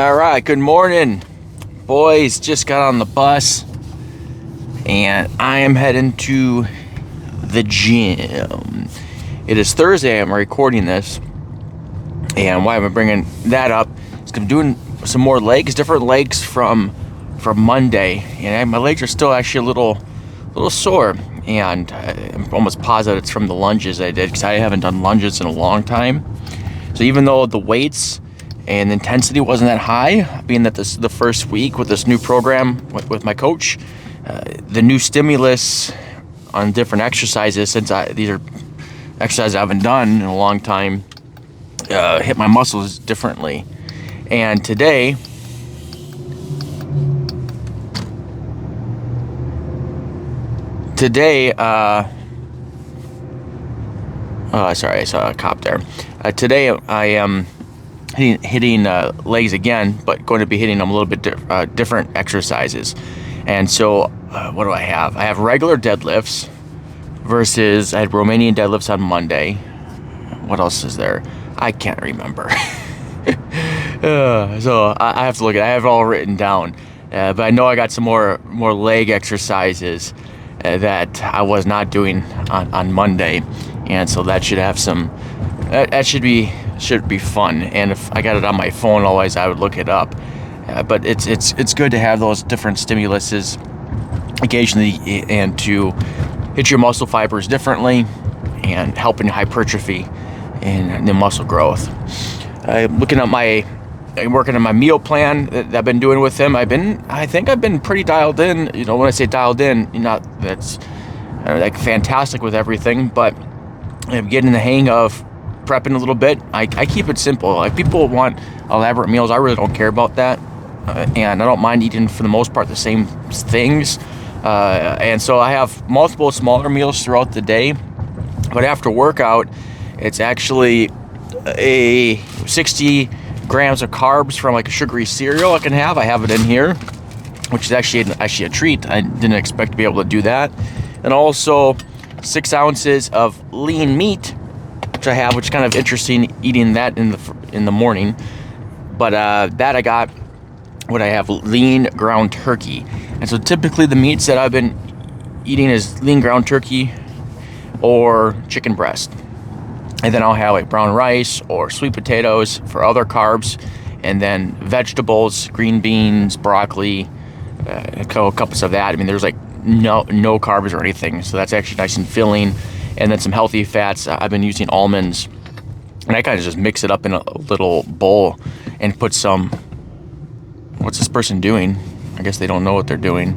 All right, good morning. Boys, just got on the bus and I am heading to the gym. It is Thursday, I'm recording this. And why I'm bringing that up is 'cause I'm doing some more legs, different legs from Monday. And my legs are still actually a little sore. And I'm almost positive it's from the lunges I did because I haven't done lunges in a long time. So even though the weights and the intensity wasn't that high, being that this is the first week with this new program with my coach, the new stimulus on different exercises, since these are exercises I haven't done in a long time, hit my muscles differently. And today, sorry, I saw a cop there. Today I am hitting legs again, but going to be hitting them a little bit different exercises. And so what do I have? I have regular deadlifts versus I had Romanian deadlifts on Monday. What else is there? I can't remember. So I have to look at it. I have it all written down. But I know I got some more leg exercises that I was not doing on Monday. And so that should have that should be fun. And if I got it on my phone, otherwise I would look it up. But it's good to have those different stimuluses occasionally and to hit your muscle fibers differently and helping hypertrophy and the muscle growth. I'm working on my meal plan that I've been doing with him. I think I've been pretty dialed in. You know, when I say dialed in, not that's like fantastic with everything, but I'm getting the hang of prepping a little bit. I keep it simple. Like, people want elaborate meals, I really don't care about that, and I don't mind eating for the most part the same things. And so I have multiple smaller meals throughout the day, but after workout, it's actually a 60 grams of carbs from like a sugary cereal I can have. I have it in here, which is actually a treat. I didn't expect to be able to do that. And also 6 ounces of lean meat, which I have, which is kind of interesting eating that in the morning. But that I got what I have lean ground turkey. And so typically the meats that I've been eating is lean ground turkey or chicken breast. And then I'll have like brown rice or sweet potatoes for other carbs, and then vegetables, green beans, broccoli, a couple cups of that. I mean, there's like no carbs or anything, so that's actually nice and filling. And then some healthy fats. I've been using almonds, and I kind of just mix it up in a little bowl and put some. What's this person doing? I guess they don't know what they're doing.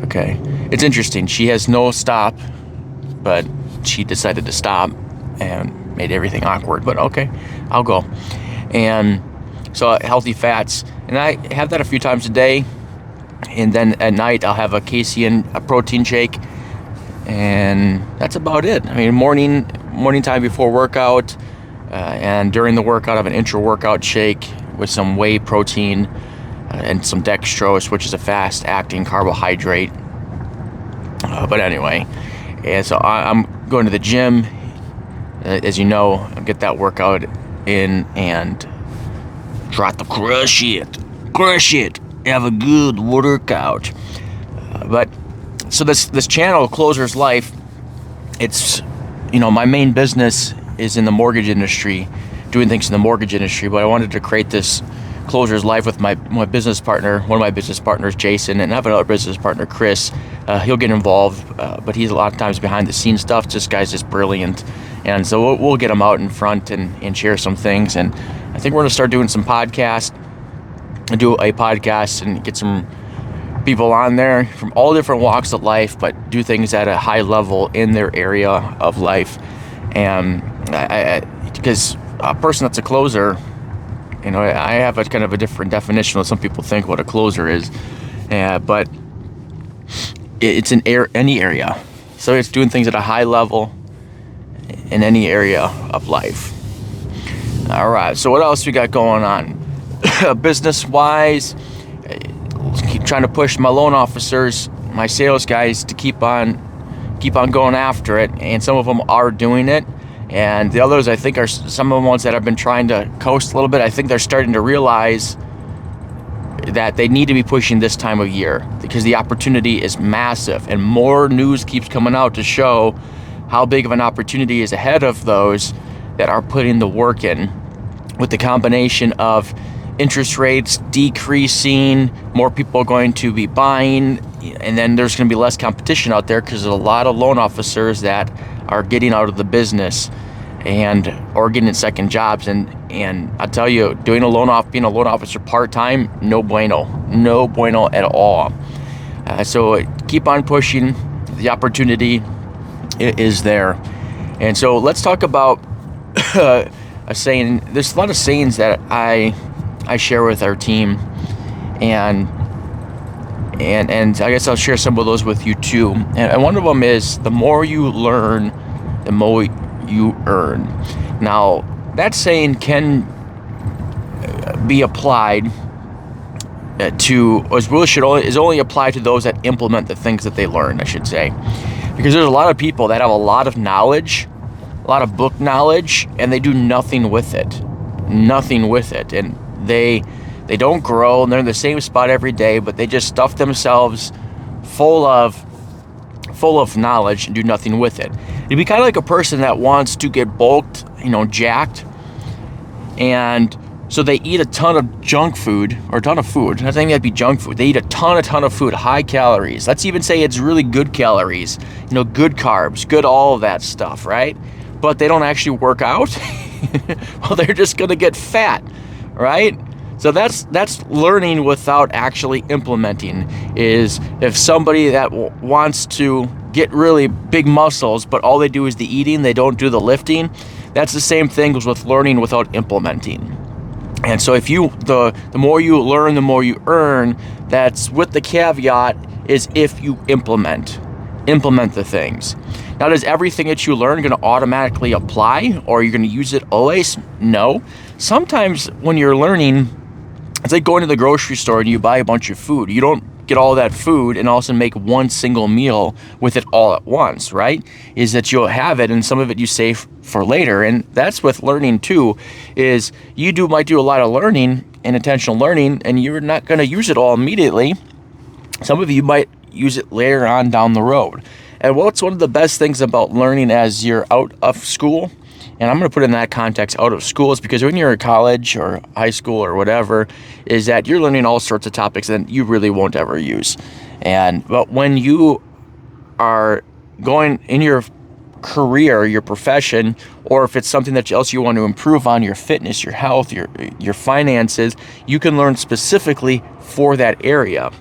Okay, it's interesting. She has no stop, but she decided to stop and made everything awkward, but okay, I'll go. And so healthy fats, and I have that a few times a day. And then at night I'll have a casein, a protein shake, and that's about it. I mean, morning time before workout, and during the workout I have an intra-workout shake with some whey protein and some dextrose, which is a fast-acting carbohydrate. But anyway, and so I'm going to the gym. As you know, get that workout in and try to crush it, have a good workout. But so this channel, Closer's Life, it's, my main business is in the mortgage industry, doing things in the mortgage industry, but I wanted to create this Closer's Life with my business partner, one of my business partners, Jason, and I have another business partner, Chris. He'll get involved, but he's a lot of times behind the scenes stuff. This guy's just brilliant. And so we'll get him out in front and share some things. And I think we're going to start doing some podcasts, and do a podcast and get some people on there from all different walks of life, but do things at a high level in their area of life. And because a person that's a closer, I have a kind of a different definition of some people think what a closer is, but it's in any area. So it's doing things at a high level in any area of life. All right, so what else we got going on? Business-wise, keep trying to push my loan officers, my sales guys, to keep on going after it, and some of them are doing it. And the others, I think, are some of the ones that have been trying to coast a little bit. I think they're starting to realize that they need to be pushing this time of year because the opportunity is massive, and more news keeps coming out to show how big of an opportunity is ahead of those that are putting the work in, with the combination of interest rates decreasing, more people going to be buying, and then there's going to be less competition out there because there's a lot of loan officers that are getting out of the business and or getting second jobs. And I tell you, being a loan officer part-time, no bueno at all. So keep on pushing. The opportunity is there. And so let's talk about a saying. There's a lot of sayings that I share with our team, and I guess I'll share some of those with you too. And one of them is, the more you learn, the more you earn. Now, that saying can be applied is only applied to those that implement the things that they learn, I should say. Because there's a lot of people that have a lot of knowledge, a lot of book knowledge, and they do nothing with it. And they don't grow, and they're in the same spot every day, but they just stuff themselves full of knowledge and do nothing with it. It'd be kind of like a person that wants to get bulked, jacked, and so they eat a ton of junk food, or a ton of food. I think that'd be junk food. They eat a ton of food, high calories. Let's even say it's really good calories, good carbs, good all of that stuff, right? But they don't actually work out. Well, they're just gonna get fat, right? So that's learning without actually implementing. Is if somebody that wants to get really big muscles, but all they do is the eating, they don't do the lifting. That's the same thing as with learning without implementing. And so if the more you learn, the more you earn. That's with the caveat is if you implement the things. Now, does everything that you learn going to automatically apply, or are you going to use it always? No. Sometimes when you're learning, it's like going to the grocery store and you buy a bunch of food. You don't get all that food and also make one single meal with it all at once, right? Is that you'll have it, and some of it you save for later. And that's with learning too, is you might do a lot of learning and intentional learning, and you're not going to use it all immediately. Some of you might use it later on down the road. And what's one of the best things about learning as you're out of school, and I'm going to put in that context, out of school, is because when you're in college or high school or whatever, is that you're learning all sorts of topics that you really won't ever use. But when you are going in your career, your profession, or if it's something else you want to improve on, your fitness, your health, your finances, you can learn specifically for that area.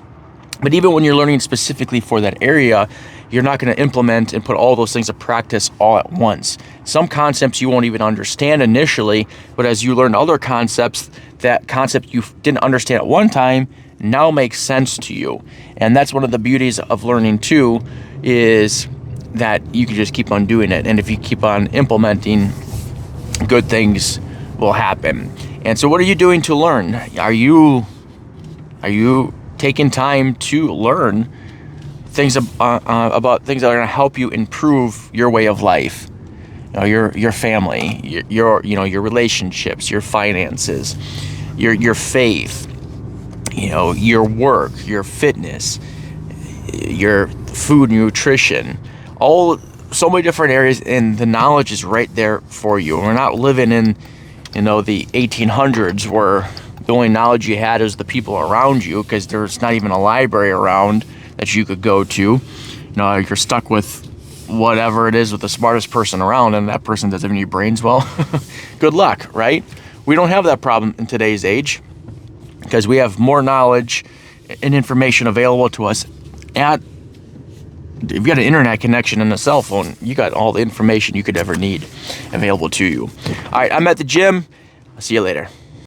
But even when you're learning specifically for that area, you're not going to implement and put all those things to practice all at once. Some concepts you won't even understand initially, but as you learn other concepts, that concept you didn't understand at one time now makes sense to you. And that's one of the beauties of learning too, is that you can just keep on doing it. And if you keep on implementing, good things will happen. And so what are you doing to learn? Are you taking time to learn things about things that are going to help you improve your way of life, your family, your relationships, your finances, your faith, your work, your fitness, your food, nutrition, so many different areas, and the knowledge is right there for you. We're not living in the 1800s where the only knowledge you had is the people around you, because there's not even a library around that you could go to. You're stuck with whatever it is with the smartest person around, and that person doesn't have any brains. Well, good luck, right? We don't have that problem in today's age, because we have more knowledge and information available to us. If you've got an internet connection and a cell phone, you got all the information you could ever need available to you. All right, I'm at the gym. I'll see you later.